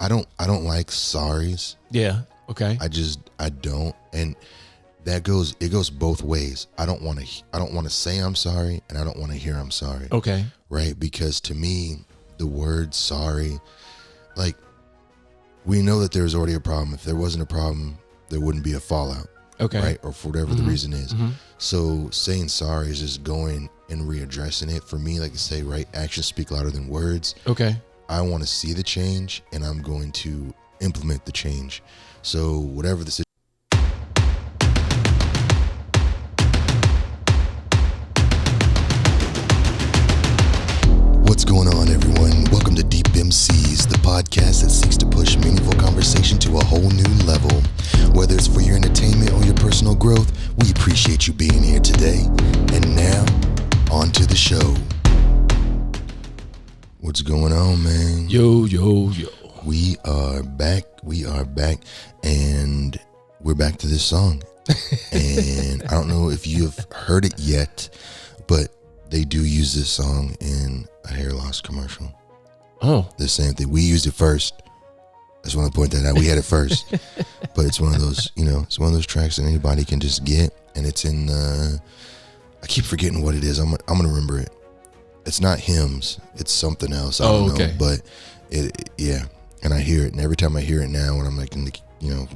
I don't like sorries. Yeah. Okay. I don't, and it goes both ways. I don't want to say I'm sorry, and I don't want to hear I'm sorry. Okay. Right? Because to me, the word sorry, like, we know that there's already a problem. If there wasn't a problem, there wouldn't be a fallout. Okay. Right? Or for whatever the reason is. So saying sorry is just going and readdressing it. For me, like I say, right, actions speak louder than words. Okay. I want to see the change, and I'm going to implement the change. So whatever the situation. What's going on, everyone? Welcome to Deep MCs, the podcast that seeks to push meaningful conversation to a whole new level. Whether it's for your entertainment or your personal growth, we appreciate you being here today. And now, on to the show. What's going on, man? Yo. We are back, and we're back to this song. And I don't know if you've heard it yet, but they do use this song in a hair loss commercial. Oh. The same thing. We used it first. I just want to point that out. We had it first. But it's one of those, it's one of those tracks that anybody can just get. And it's in, I keep forgetting what it is. I'm going to remember it. It's not Hymns. It's something else. I don't know. But yeah. And I hear it. And every time I hear it now, when I'm like, in the,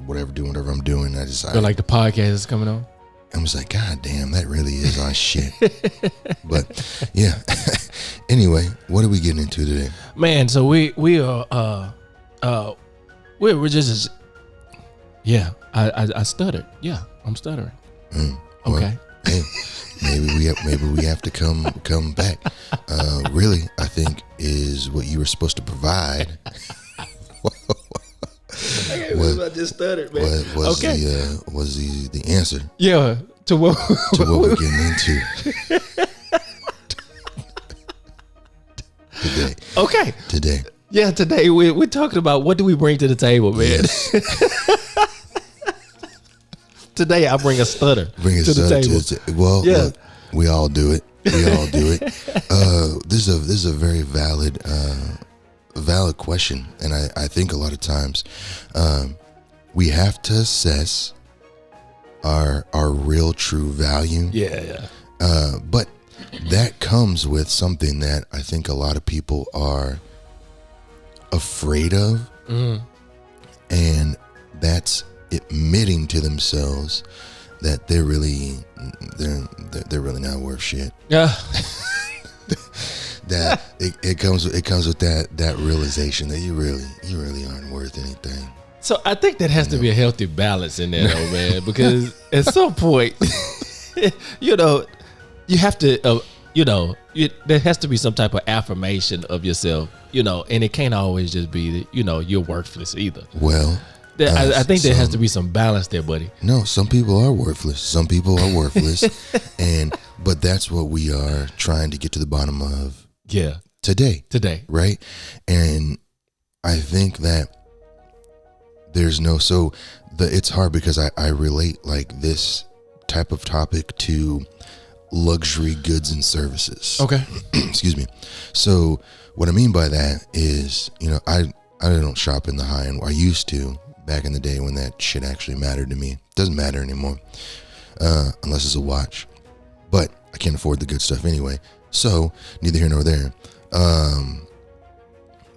whatever I'm doing, I just. Feel like the podcast is coming on? I'm just like, God damn, that really is our shit. But yeah. Anyway, what are we getting into today? Man, so we're just I stuttered. Yeah, I'm stuttering. Well, okay. Hey, maybe we have to come back. Really, I think is what you were supposed to provide. I just stuttered, man. Was the answer? Yeah, to what we're getting into today. Okay. Today. Yeah, today we're talking about what do we bring to the table, man. Yes. Today I bring a stutter to the table. Look, we all do it. This is a very valid question, and I think a lot of times we have to assess our real true value. Yeah. But that comes with something that I think a lot of people are afraid of, and that's admitting to themselves that they're really not worth shit. Yeah. That it comes with that realization that you really aren't worth anything. So I think that has to be a healthy balance in there, though, man, because at some point, you have to, there has to be some type of affirmation of yourself, and it can't always just be, you're worthless either. Well, I think there has to be some balance there, buddy. No, some people are worthless. Some people are worthless, but that's what we are trying to get to the bottom of. Yeah. Today, right? And I think that it's hard because I relate like this type of topic to luxury goods and services. Okay. Excuse me. So what I mean by that is, I don't shop in the high end. I used to back in the day when that shit actually mattered to me. It doesn't matter anymore, unless it's a watch. But I can't afford the good stuff anyway. So neither here nor there.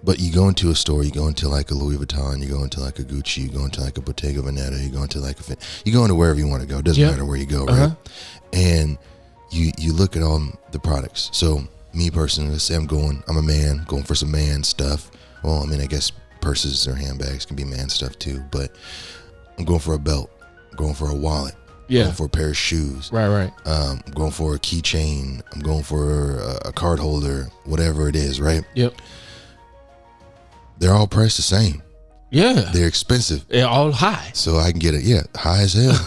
But you go into a store, you go into like a Louis Vuitton, you go into like a Gucci, you go into like a Bottega Veneta, you go into wherever you want to go. It doesn't matter where you go, right? And you look at all the products. So me personally, let's say I'm a man, going for some man stuff. Well, I mean, I guess purses or handbags can be man stuff too, but I'm going for a belt, I'm going for a wallet, going for a pair of shoes. Right. I'm going for a keychain, I'm going for a card holder, whatever it is, right? Yep. They're all priced the same. Yeah. They're expensive. They're all high. So I can get high as hell.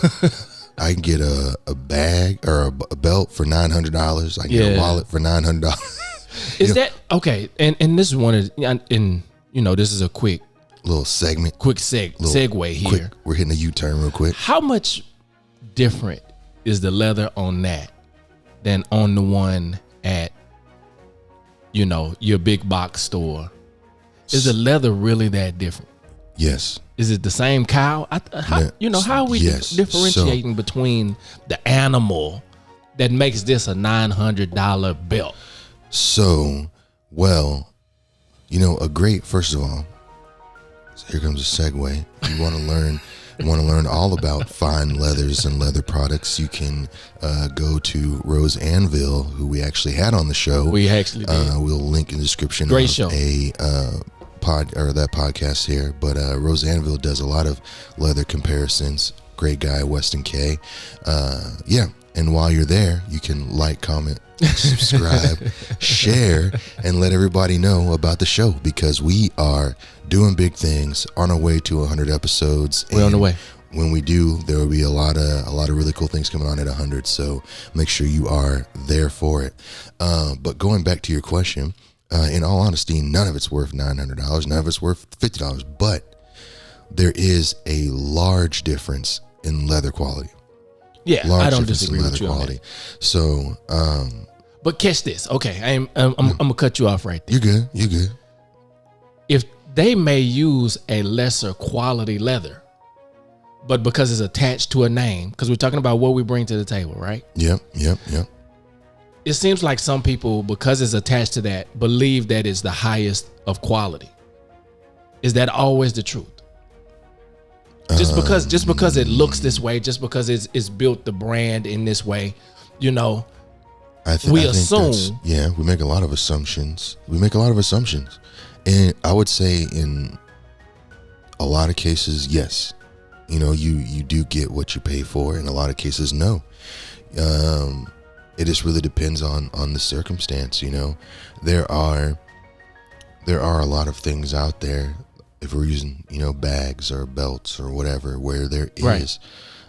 I can get a bag or a belt for $900. I can get a wallet for $900. Is that okay? And this is one of, and this is a quick little segment, segue here. We're hitting a U-turn real quick. How much different is the leather on that than on the one at, your big box store? Is the leather really that different? Yes. Is it the same cow? How are we differentiating between the animal that makes this a $900 belt? So, well, first of all, so here comes a segue. You want to learn all about fine leathers and leather products, you can go to Rose Anvil, who we actually had on the show. We actually did. We'll link in the description Great of show. that podcast here. But Rose Anvil does a lot of leather comparisons. Great guy, Weston K. And while you're there, you can like, comment, subscribe, share, and let everybody know about the show, because we are doing big things on our way to 100 episodes. We're on the way. When we do, there will be a lot of really cool things coming on at 100. So make sure you are there for it. But going back to your question, in all honesty, none of it's worth $900. None of it's worth $50. But there is a large difference in leather quality. Yeah, I don't disagree with you on that. So, but catch this. Okay, I'm gonna cut you off right there. You're good. If they may use a lesser quality leather, but because it's attached to a name, because we're talking about what we bring to the table, right? Yep. It seems like some people, because it's attached to that, believe that it's the highest of quality. Is that always the truth? Just because it looks this way, just because it's built the brand in this way, I think assume. We make a lot of assumptions. And I would say in a lot of cases, yes. You do get what you pay for. In a lot of cases, no. It just really depends on the circumstance. There are a lot of things out there, if we're using bags or belts or whatever, where there is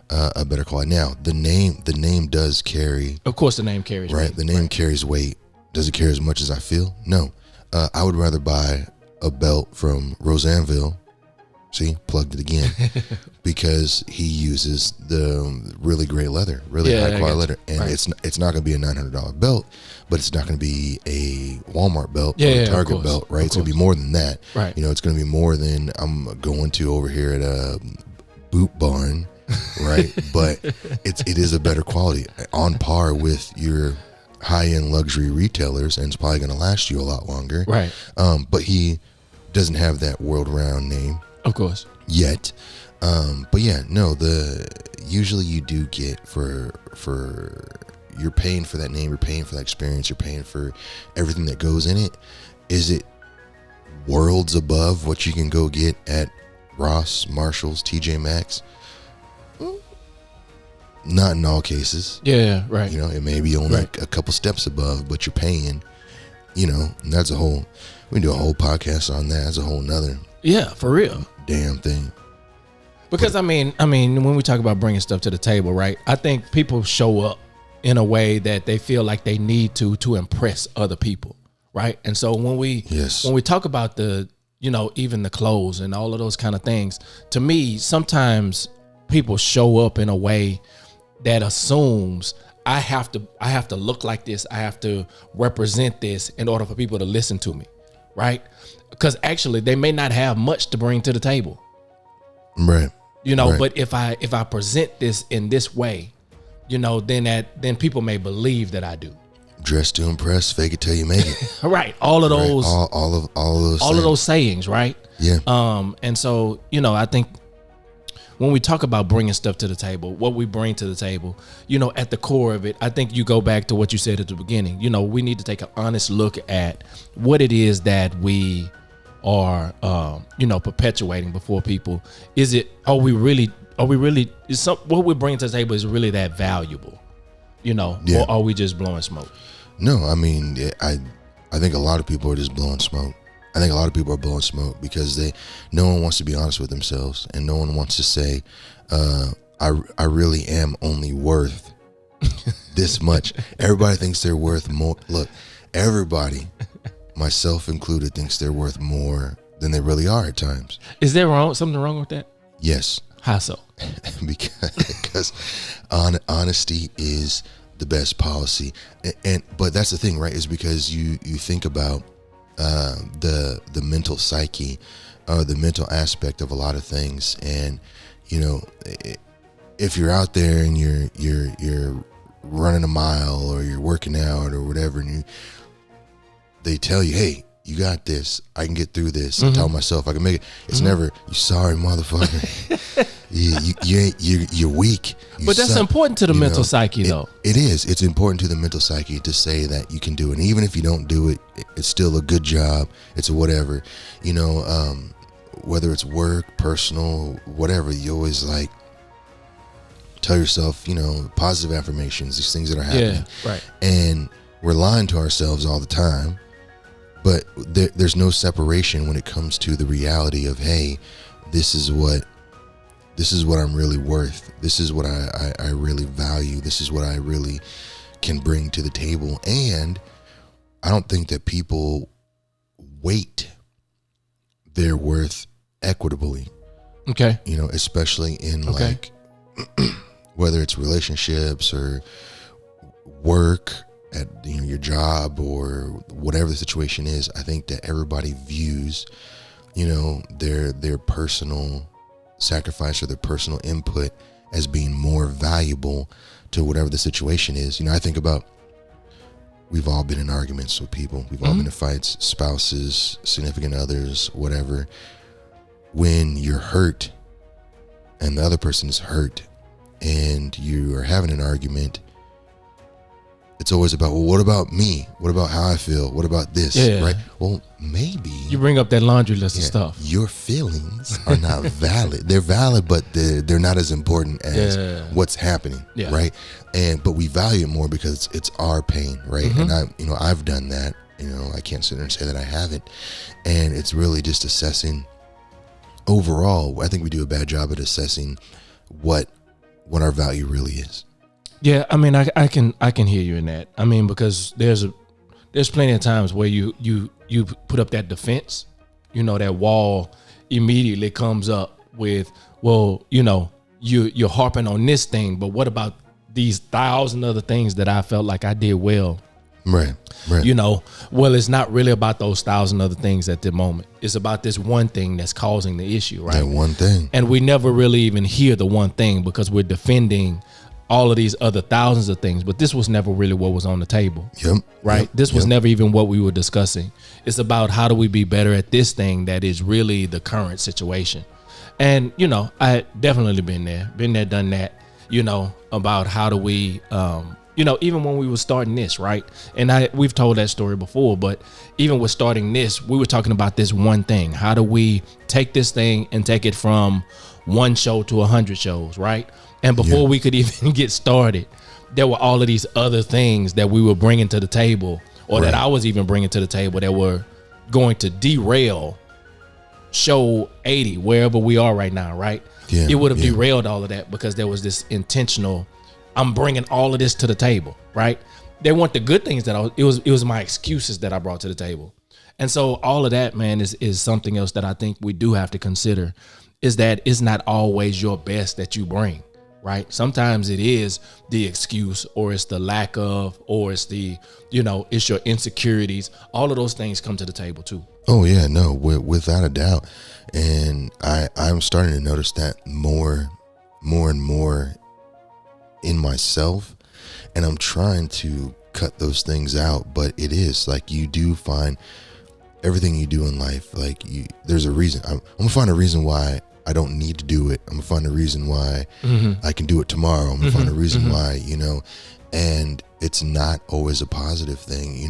a better quality. Now the name does carry, of course, the name carries right weight. The name carries weight. Does it carry as much as I feel? No. I would rather buy a belt from Rose Anvil. See, plugged it again, because he uses the really great leather, really high quality leather, and it's not going to be a $900 belt, but it's not going to be a Walmart belt or a Target belt, right? It's going to be more than that, right? It's going to be more than I'm going to over here at a Boot Barn, right? But it is a better quality, on par with your high-end luxury retailers, and it's probably going to last you a lot longer, right? But he doesn't have that world-renowned name. Of course. Yet. But yeah, no, usually you do get for you're paying for that name, you're paying for that experience, you're paying for everything that goes in it. Is it worlds above what you can go get at Ross, Marshalls, TJ Maxx? Not in all cases. Yeah, right. It may be only a couple steps above, but you're paying, and that's we can do a whole podcast on that. That's a whole nother. Yeah, for real. Damn thing. Because I mean, when we talk about bringing stuff to the table, right? I think people show up in a way that they feel like they need to impress other people, right? And so when we talk about the, even the clothes and all of those kind of things, to me, sometimes people show up in a way that assumes I have to look like this, I have to represent this in order for people to listen to me, right? Because actually they may not have much to bring to the table. Right. But if I present this in this way, then people may believe that I do. Dress to impress, fake it till you make it. Right. All of those all of those sayings, right? Yeah. And so, I think when we talk about bringing stuff to the table, what we bring to the table, at the core of it, I think you go back to what you said at the beginning. We need to take an honest look at what it is that we are, perpetuating before people. What we bring to the table is really that valuable, or are we just blowing smoke? No, I mean, I think a lot of people are just blowing smoke. I think a lot of people are blowing smoke because no one wants to be honest with themselves, and no one wants to say, I really am only worth this much. Everybody thinks they're worth more. Look, everybody, myself included, thinks they're worth more than they really are at times. Is there something wrong with that? Yes. How so? because honesty is the best policy, but that's the thing, right? Is because you think about the mental psyche the mental aspect of a lot of things. And, if you're out there and you're running a mile or you're working out or whatever, and they tell you, hey, you got this, I can get through this. I tell myself I can make it. It's never, you sorry motherfucker. you're weak. But that's important to the mental psyche, though. It is. It's important to the mental psyche to say that you can do it. And even if you don't do it, it's still a good job. It's a whatever. Whether it's work, personal, whatever, you always like tell yourself, positive affirmations, these things that are happening. Yeah, right. And we're lying to ourselves all the time. But there's no separation when it comes to the reality of, hey, this is what I'm really worth. This is what I really value. This is what I really can bring to the table. And I don't think that people weight their worth equitably. Okay. Especially in like, whether it's relationships or work, at your job or whatever the situation is. I think that everybody views their personal sacrifice or their personal input as being more valuable to whatever the situation is. I think about, we've all been in arguments with people, we've all been in fights, spouses, significant others, whatever. When you're hurt and the other person is hurt and you are having an argument, it's always about, well, what about me? What about how I feel? What about this? Yeah. Right? Well, maybe you bring up that laundry list of stuff. Your feelings are not valid. They're valid, but they're not as important as what's happening. Yeah. Right? But we value it more because it's our pain, right? And I've done that. I can't sit there and say that I haven't. And it's really just assessing overall. I think we do a bad job at assessing what our value really is. Yeah, I mean, I can hear you in that. I mean, because there's plenty of times where you put up that defense, that wall immediately comes up with, well, you're harping on this thing, but what about these 1,000 other things that I felt like I did well? Right. Well, it's not really about those 1,000 other things at the moment. It's about this one thing that's causing the issue, right? That one thing. And we never really even hear the one thing because we're defending all of these other thousands of things, but this was never really what was on the table. Yep. Right. This was never even what we were discussing. It's about how do we be better at this thing that is really the current situation. And, I definitely been there, done that, about how do we, even when we were starting this, right. And we've told that story before, but even with starting this, we were talking about this one thing. How do we take this thing and take it from one show to 100 shows, right? And before we could even get started, there were all of these other things that we were bringing to the table, or that I was even bringing to the table, that were going to derail show 80, wherever we are right now, right? Yeah, it would have derailed all of that because there was this intentional, I'm bringing all of this to the table, right? They weren't the good things it was my excuses that I brought to the table. And so all of that, man, is something else that I think we do have to consider, is that it's not always your best that you bring. Right. Sometimes it is the excuse, or it's the lack of, or it's the, it's your insecurities. All of those things come to the table too. Oh yeah, no, without a doubt. And I'm starting to notice that more and more in myself, and I'm trying to cut those things out. But it is like, you do find everything you do in life, like there's a reason. I'm gonna find a reason why I don't need to do it. I'm gonna find a reason why I can do it tomorrow. I'm gonna find a reason why, and it's not always a positive thing,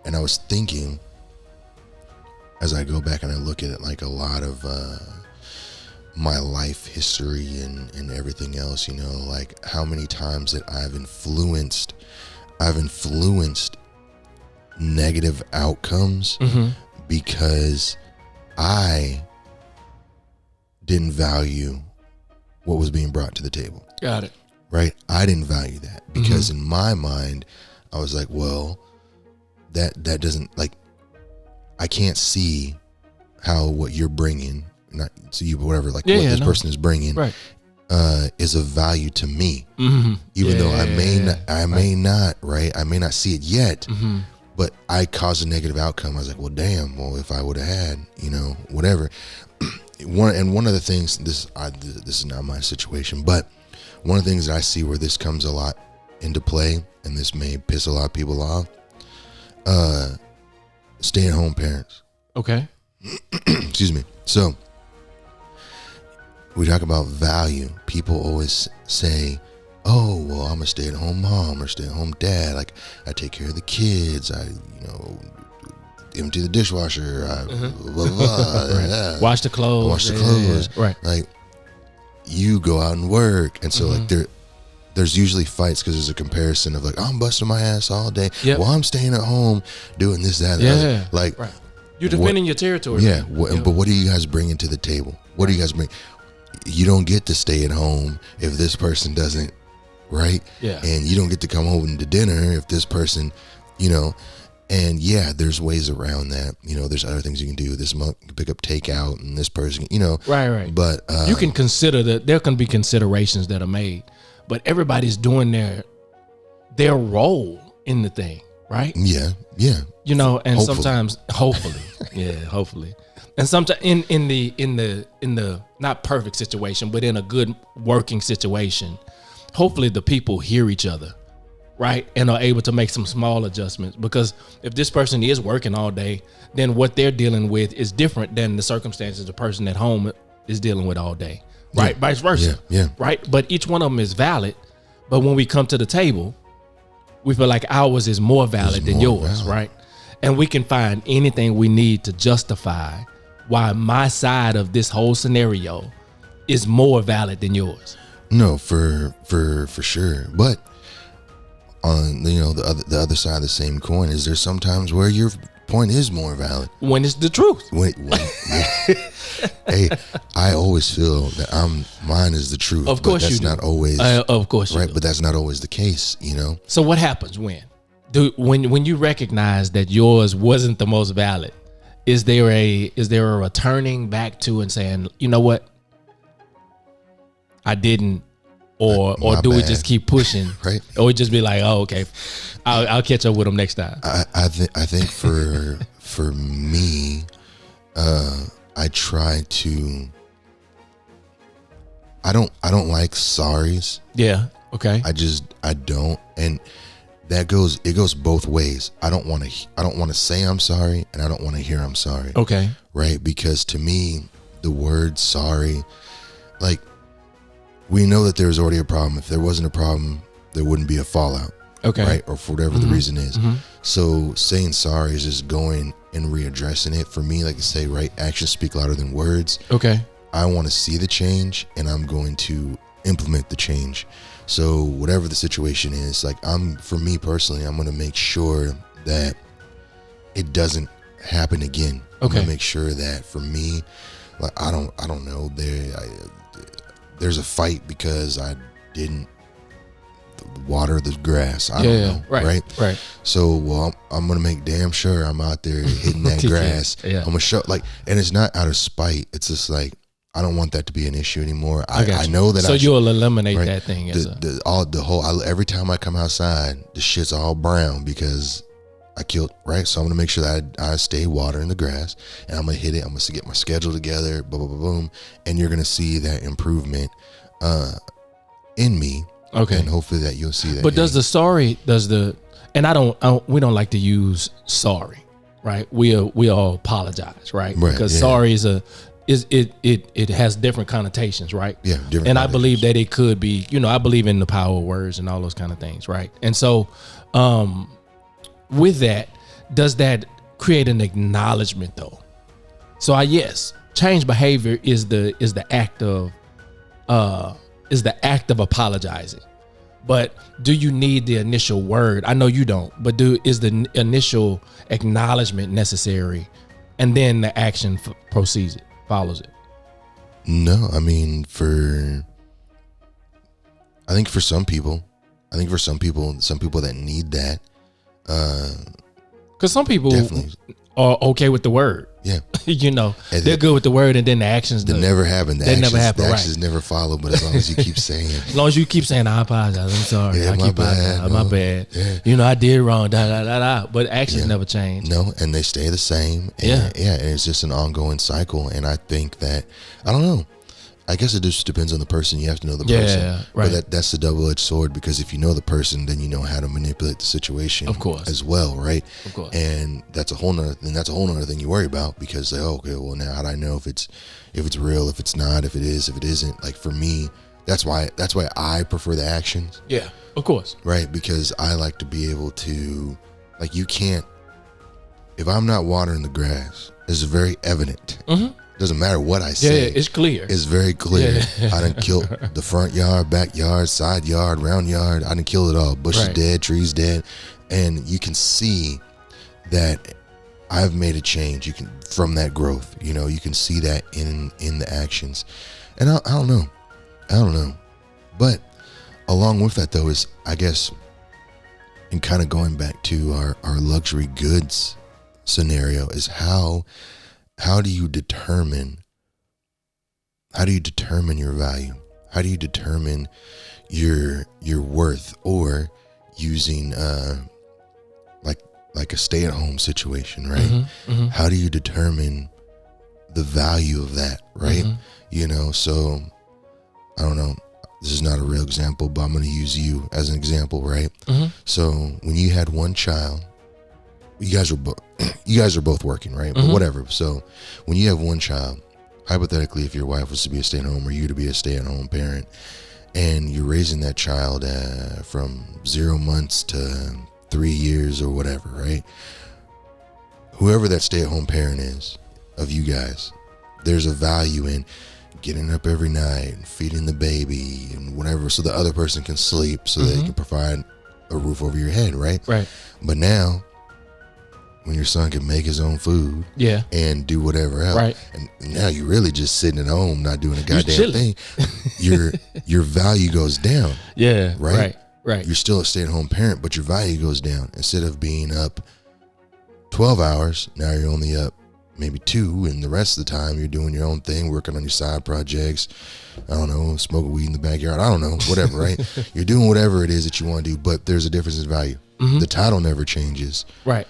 and I was thinking, as I go back and I look at it, like a lot of my life history and everything else, like how many times that I've influenced negative outcomes because I didn't value what was being brought to the table. Got it. Right? I didn't value that because in my mind, I was like, well, that doesn't, like, I can't see how what you're bringing, not see you, but whatever, like what this person is bringing, right, is of value to me. Even though I may not, right? I may not see it yet, but I caused a negative outcome. I was like, well, damn. Well, if I would have had, whatever. One of the things, this is not my situation, but one of the things that I see where this comes a lot into play, and this may piss a lot of people off, stay-at-home parents. Okay. Excuse me. So we talk about value. People always say, oh, well, I'm a stay-at-home mom or stay-at-home dad. Like, I take care of the kids. I, empty the dishwasher. Blah, blah, blah. Right. Yeah. Wash the clothes. Yeah. Right. Like, you go out and work. And so, like, there's usually fights because there's a comparison of, like, I'm busting my ass all day. Yep. Well, I'm staying at home doing this, that, and the other. Like, right. You're defending your territory. Yeah. But what are you guys bringing to the table? What do you guys bring? You don't get to stay at home if this person doesn't, right? Yeah. And you don't get to come home to dinner if this person, and yeah, there's ways around that. There's other things you can do. This month, you can pick up takeout, and this person, Right. But you can consider that there can be considerations that are made, but everybody's doing their role in the thing, right? Yeah. And hopefully. sometimes, hopefully. And sometimes in the not perfect situation, but in a good working situation, hopefully the people hear each other, right? And are able to make some small adjustments. Because if this person is working all day, then what they're dealing with is different than the circumstances the person at home is dealing with all day, right? Yeah. Vice versa, right? But each one of them is valid. But when we come to the table, we feel like ours is more valid than yours, right? And we can find anything we need to justify why my side of this whole scenario is more valid than yours. No, for sure. But on the other side of the same coin is there's sometimes where your point is more valid when it's the truth. Hey, I always feel that mine is the truth. Of course, but that's you do. Not always. Of course, right? You do. But that's not always the case, So what happens when you recognize that yours wasn't the most valid? Is there a returning back to and saying, you know what, I didn't, or do we just keep pushing, right? Or we just be like, oh, okay, I'll catch up with them next time. I think for me, I try to. I don't like sorries. Yeah. Okay. I don't, and it goes both ways. I don't want to say I'm sorry, and I don't want to hear I'm sorry. Okay. Right? Because to me, the word sorry, like, we know that there's already a problem. If there wasn't a problem, there wouldn't be a fallout. Okay. Right? Or for whatever the reason is. So saying sorry is just going and readdressing it. For me, like I say, right, actions speak louder than words. Okay. I want to see the change, and I'm going to implement the change. So whatever the situation is, like, for me personally, I'm going to make sure that it doesn't happen again. Okay. I'm going to make sure that for me, like, I don't know, there's a fight because I didn't water the grass. I don't know. Right. So, well, I'm going to make damn sure I'm out there hitting that grass. I'm going to show, like, and it's not out of spite. It's just like, I don't want that to be an issue anymore. I know that. So you'll eliminate that thing. Every time I come outside, the shit's all brown because I killed, right? So I'm going to make sure that I stay watering the grass, and I'm going to hit it. I'm going to get my schedule together, boom, boom, boom, boom. And you're going to see that improvement in me. Okay. And hopefully that you'll see that. But we don't like to use sorry, right? We all apologize, right? Because sorry it has different connotations, right? Yeah, different. And I believe that it could be, I believe in the power of words and all those kind of things, right? And so, with that, does that create an acknowledgement though? So yes, change behavior is the act of apologizing. But do you need the initial word? I know you don't, but is the initial acknowledgement necessary, and then the action follows it? No, I mean, I think for some people that need that, because some people definitely are okay with the word. Yeah. You know, And they're good with the word, and then the actions. They never happen. The actions right. never follow, but as long as you keep saying. As long as you keep saying, I apologize, I'm sorry. Yeah, I keep apologizing. My bad. Yeah. You know, I did wrong, But actions never change. No, and they stay the same. And and it's just an ongoing cycle. And I think that, I don't know. I guess it just depends on the person. You have to know the person. Yeah, right. But that's the double-edged sword, because if you know the person, then you know how to manipulate the situation, of course, as well, right? Of course. And that's a whole nother thing you worry about, because like, okay, well, now how do I know if it's real, if it's not, if it is, if it isn't? Like, for me, that's why I prefer the actions. Yeah, of course. Right, because I like to be able to, like, you can't, if I'm not watering the grass, it's very evident. Mm-hmm. Doesn't matter what I say. Yeah, it's clear. It's very clear. Yeah. I done killed the front yard, backyard, side yard, round yard. I done killed it all. Bushes dead, trees dead. And you can see that I've made a change. You can, from that growth, you know, you can see that in the actions. And I don't know. But along with that, though, is, I guess, and kind of going back to our luxury goods scenario, is how do you determine your value? How do you determine your worth? Or using like a stay-at-home situation, right? Mm-hmm, mm-hmm. How do you determine the value of that, right? Mm-hmm. You know, so I don't know. This is not a real example, but I'm going to use you as an example, right? Mm-hmm. So when you had one child, you guys are both working, right? Mm-hmm. But whatever. So when you have one child, hypothetically, if your wife was to be a stay-at-home or you to be a stay-at-home parent, and you're raising that child from 0 months to 3 years or whatever, right? Whoever that stay-at-home parent is of you guys, there's a value in getting up every night and feeding the baby and whatever, so the other person can sleep, so mm-hmm. they can provide a roof over your head, right? Right. But now, when your son can make his own food, and do whatever else, right, and now you're really just sitting at home not doing a goddamn thing, your value goes down. Yeah. Right. Right. You're still a stay-at-home parent, but your value goes down. Instead of being up 12 hours, now you're only up maybe 2, and the rest of the time you're doing your own thing, working on your side projects. I don't know, smoking weed in the backyard. I don't know, whatever, right? You're doing whatever it is that you want to do, but there's a difference in value. Mm-hmm. The title never changes. Right.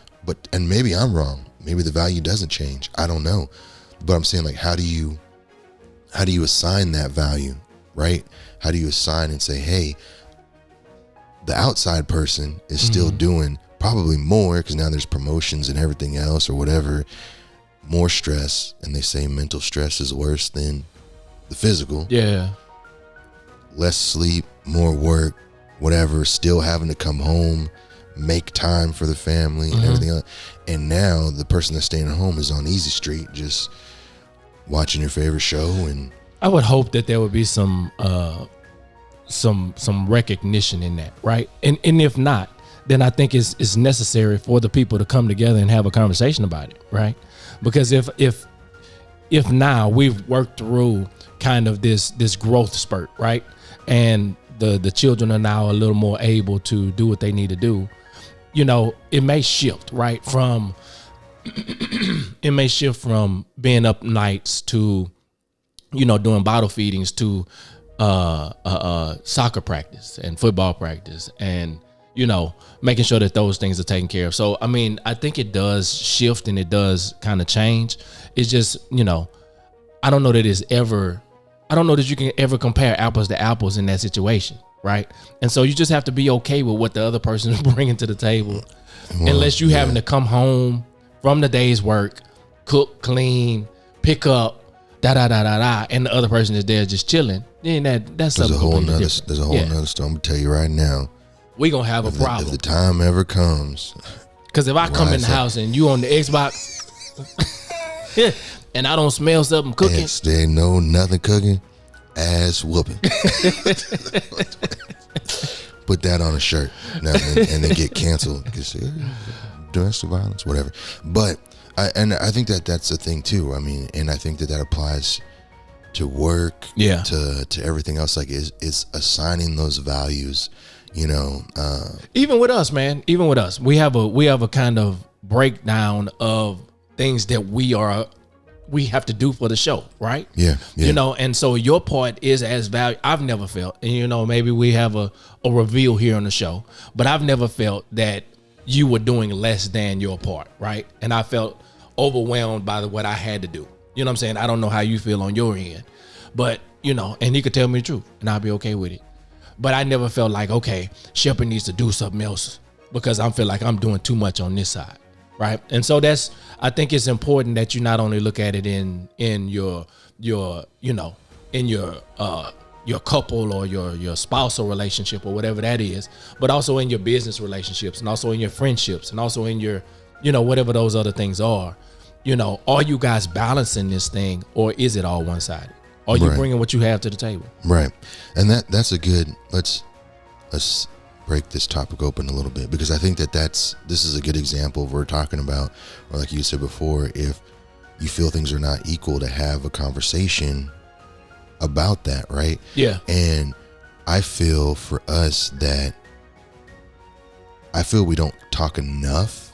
And maybe I'm wrong. Maybe the value doesn't change. I don't know. But I'm saying, like, how do you assign that value, right? How do you assign and say, hey, the outside person is still mm-hmm. doing probably more, because now there's promotions and everything else or whatever, more stress, and they say mental stress is worse than the physical. Yeah. Less sleep, more work, whatever, still having to come home, make time for the family and mm-hmm. everything else. And now the person that's staying at home is on easy street, just watching your favorite show. And I would hope that there would be some recognition in that, right? And if not, then I think it's necessary for the people to come together and have a conversation about it, right? Because if now we've worked through kind of this growth spurt, right? And the children are now a little more able to do what they need to do, you know, it may shift, right? From being up nights to, you know, doing bottle feedings to soccer practice and football practice, and, you know, making sure that those things are taken care of. So, I mean, I think it does shift and it does kind of change. It's just, you know, I don't know that you can ever compare apples to apples in that situation, right? And so you just have to be okay with what the other person is bringing to the table. Well, unless you having to come home from the day's work, cook, clean, pick up, and the other person is there just chilling. Then that's there's a whole nother story. I'm gonna tell you right now. We gonna have a problem if the time ever comes. Because if I come in the house and you on the Xbox, and I don't smell something cooking, there ain't nothing cooking, ass whooping. Put that on a shirt now, and then get canceled because domestic violence, whatever. But I think that's the thing too. I mean, and I think that applies to work, to everything else. Like, is assigning those values. You know, even with us, man, we have a kind of breakdown of things that we have to do for the show, right? Yeah. You know, and so your part is as valuable. I've never felt, and you know, maybe we have a reveal here on the show, but I've never felt that you were doing less than your part, right? And I felt overwhelmed by what I had to do. You know what I'm saying? I don't know how you feel on your end, but you know, and he could tell me the truth and I'll be okay with it. But I never felt like, okay, Shepard needs to do something else because I feel like I'm doing too much on this side, right? And so I think it's important that you not only look at it in your you know, in your couple or your spousal relationship or whatever that is, but also in your business relationships and also in your friendships and also in your, you know, whatever those other things are. You know, are you guys balancing this thing or is it all one-sided? Are you bringing what you have to the table? Right. And that's a good, let's break this topic open a little bit, because I think this is a good example of what we're talking about, or like you said before, if you feel things are not equal, to have a conversation about that, right? Yeah. And I feel for us we don't talk enough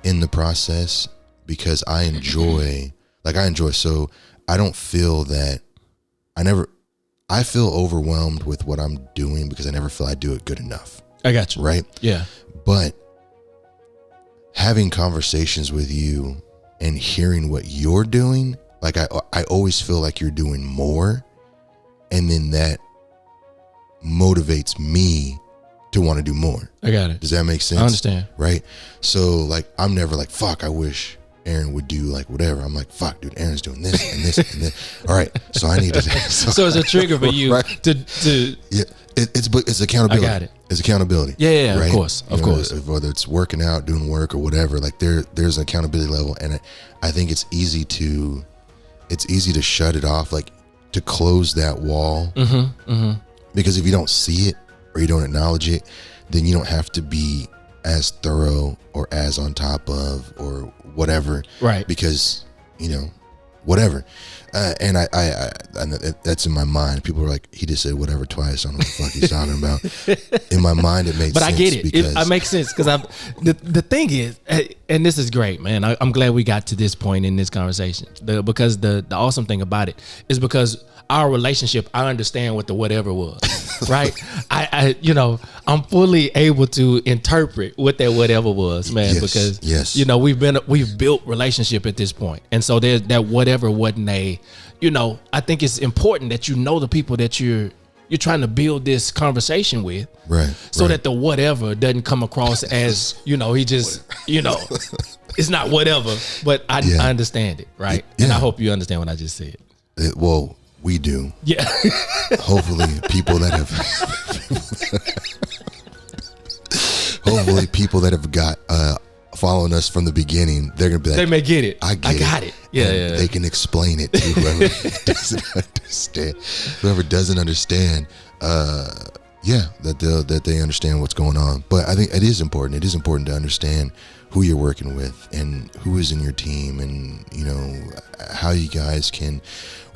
in the process, because I enjoy, so I don't feel that I feel overwhelmed with what I'm doing because I never feel I do it good enough. I got you. Right? Yeah. But having conversations with you and hearing what you're doing, like I always feel like you're doing more, and then that motivates me to want to do more. I got it. Does that make sense? I understand. Right? So like, I'm never like, fuck, I wish Aaron would do like whatever. I'm like, fuck, dude, Aaron's doing this and this and this. All right, so I need to. So it's a trigger for you right? to. Yeah, it's accountability. I got it. It's accountability. Yeah, right? of course. Whether it's working out, doing work, or whatever, like there's an accountability level, and I think it's easy to shut it off, like to close that wall. Because if you don't see it or you don't acknowledge it, then you don't have to be as thorough or as on top of or whatever, right? Because whatever, and I that's in my mind. People are like, he just said whatever twice. I don't know what the fuck he's talking about. In my mind, it makes but sense. I get it. It makes sense because the thing is, and this is great, man. I'm glad we got to this point in this conversation, because the awesome thing about it is because our relationship, I understand what the whatever was, right? I'm fully able to interpret what that whatever was, man, because we've built relationship at this point. And so there's that whatever wasn't I think it's important that you know the people that you're trying to build this conversation with, right? So that the whatever doesn't come across as, he just, it's not whatever, but I understand it, right? Yeah. And I hope you understand what I just said. Well, we do. Yeah. Hopefully people that have got following us from the beginning, they're gonna be like, they may get it. I got it. Yeah. They can explain it to whoever doesn't understand. Whoever doesn't understand, that they understand what's going on. But I think it is important. It is important to understand who you're working with and who is in your team, and how you guys can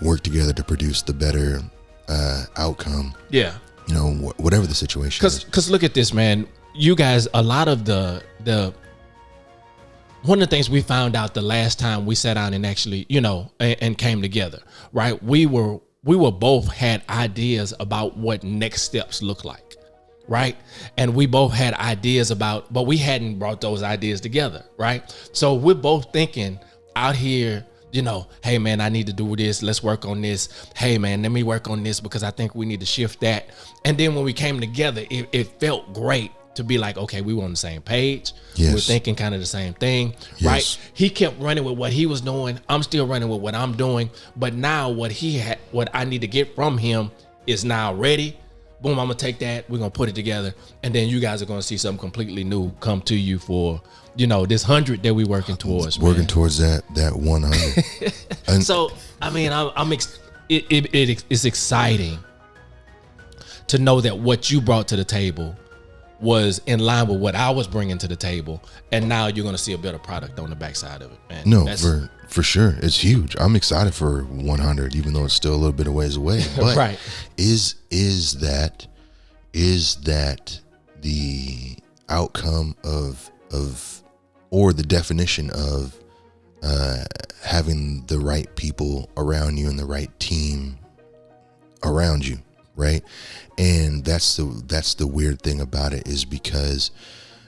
work together to produce the better outcome. Yeah. Whatever the situation is. Because look at this, man. You guys, a lot of the one of the things we found out the last time we sat down and actually, and came together, right? We were both had ideas about what next steps look like, right? And we both had ideas but we hadn't brought those ideas together, right? So we're both thinking out here, hey man, I need to do this. Let's work on this. Hey man, let me work on this because I think we need to shift that. And then when we came together, it felt great to be like, okay, we were on the same page. Yes. We're thinking kind of the same thing, yes. Right? He kept running with what he was doing. I'm still running with what I'm doing. But now what I need to get from him is now ready. Boom, I'm gonna take that. We're gonna put it together, and then you guys are gonna see something completely new come to you for this 100 that we're working towards. Working towards that 100. And so I mean, it's exciting to know that what you brought to the table was in line with what I was bringing to the table, and now you're gonna see a better product on the backside of it, man. No, for sure, it's huge. I'm excited for 100, even though it's still a little bit of ways away. But right. Is that the outcome of or the definition of having the right people around you and the right team around you, right? And that's the weird thing about it, is because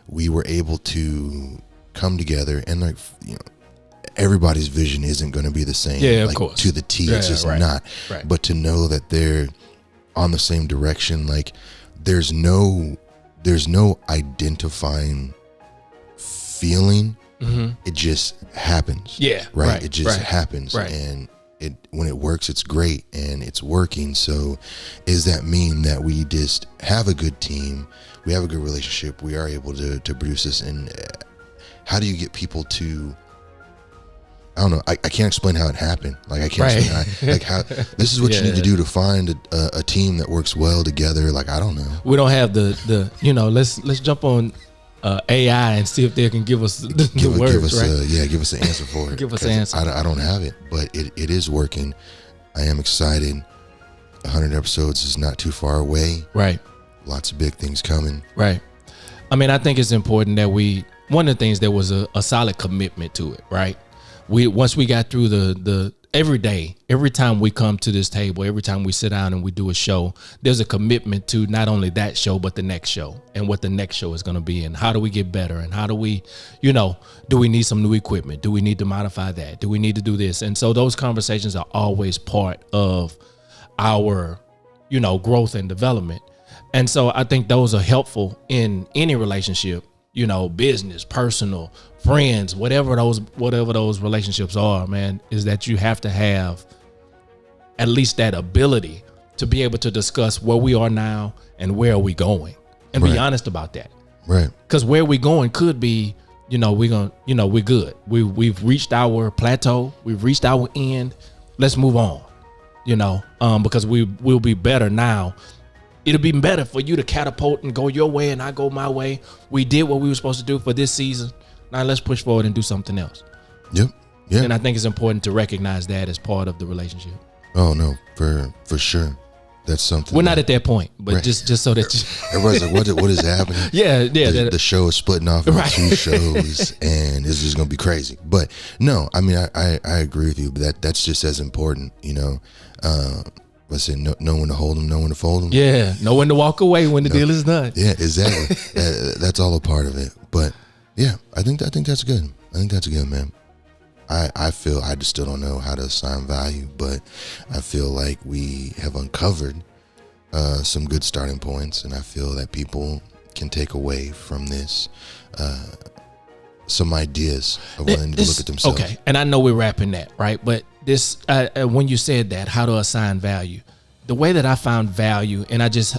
we were able to come together, and like, you know, everybody's vision isn't going to be the same, of like, course, to the T. It's just not. Right. But to know that they're on the same direction, like there's no identifying feeling. It just happens. Yeah. Right. It just happens. Right. And when it works, it's great, and it's working. So does that mean that we just have a good team? We have a good relationship. We are able to produce this. And how do you get people to, I don't know. I can't explain how it happened. Like, I can't explain like how this is what you need to do to find a team that works well together. Like, I don't know. We don't have the you know, let's jump on AI and see if they can give us the words, give us right? give us an answer for it. Give us an answer. I don't have it, but it is working. I am excited. 100 episodes is not too far away. Right. Lots of big things coming. Right. I mean, I think it's important that one of the things, there was a solid commitment to it, right? Once we got through the every day, every time we come to this table, every time we sit down and we do a show, there's a commitment to not only that show, but the next show, and what the next show is going to be, and how do we get better, and how do we, you know, do we need some new equipment? Do we need to modify that? Do we need to do this? And so those conversations are always part of our, you know, growth and development. And so I think those are helpful in any relationship, you know, business, personal, friends, whatever those relationships are, man, is that you have to have at least that ability to be able to discuss where we are now and where are we going, and be honest about that. Right. Because where we going could be, you know, we're good. We've reached our plateau. We've reached our end. Let's move on, you know, because we'll be better now. It'll be better for you to catapult and go your way and I go my way. We did what we were supposed to do for this season. Now let's push forward and do something else. Yep. Yeah. And I think it's important to recognize that as part of the relationship. Oh no, for sure. That's something. We're not at that point, but just so that everybody's like, what is happening? Yeah. The show is splitting off into two shows, and it's just gonna be crazy. But no, I mean, I agree with you. But that's just as important, you know. Let's say know when to hold them, know when to fold them. Yeah, know when to walk away when the deal is done. Yeah, exactly. That's all a part of it. But yeah, I think that's good. I think that's good, man. I feel I just still don't know how to assign value, but I feel like we have uncovered some good starting points, and I feel that people can take away from this some ideas of what they need to look at themselves. Okay, and I know we're wrapping that, right? But this, when you said that, how to assign value, the way that I found value, and I just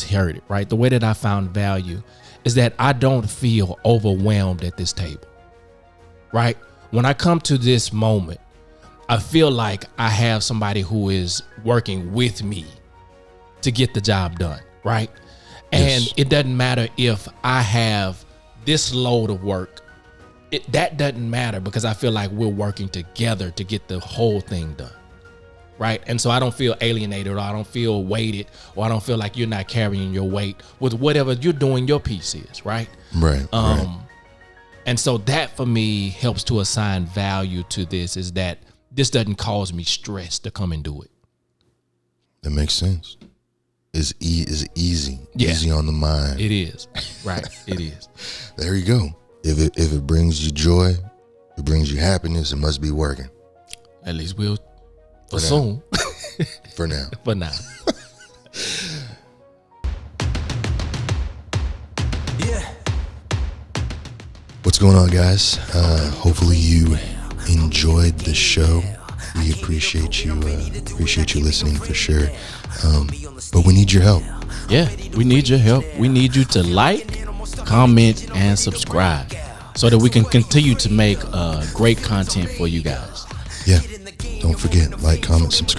heard it, right? The way that I found value is that I don't feel overwhelmed at this table, right? When I come to this moment, I feel like I have somebody who is working with me to get the job done, right? And it doesn't matter if I have this load of work. That doesn't matter, because I feel like we're working together to get the whole thing done, right? And so I don't feel alienated, or I don't feel weighted, or I don't feel like you're not carrying your weight with whatever you're doing your piece is, right? Right. And so that for me helps to assign value to this, is that this doesn't cause me stress to come and do it. That makes sense. It's easy. Yeah. Easy on the mind. It is. Right. It is. There you go. If it brings you joy, it brings you happiness, it must be working. At least we'll assume. For now. For now. Yeah. What's going on, guys? Hopefully you enjoyed the show. We appreciate you listening for sure. But we need your help. Yeah, we need your help. We need you to like, comment, and subscribe so that we can continue to make great content for you guys. Yeah. Don't forget, like, comment, subscribe.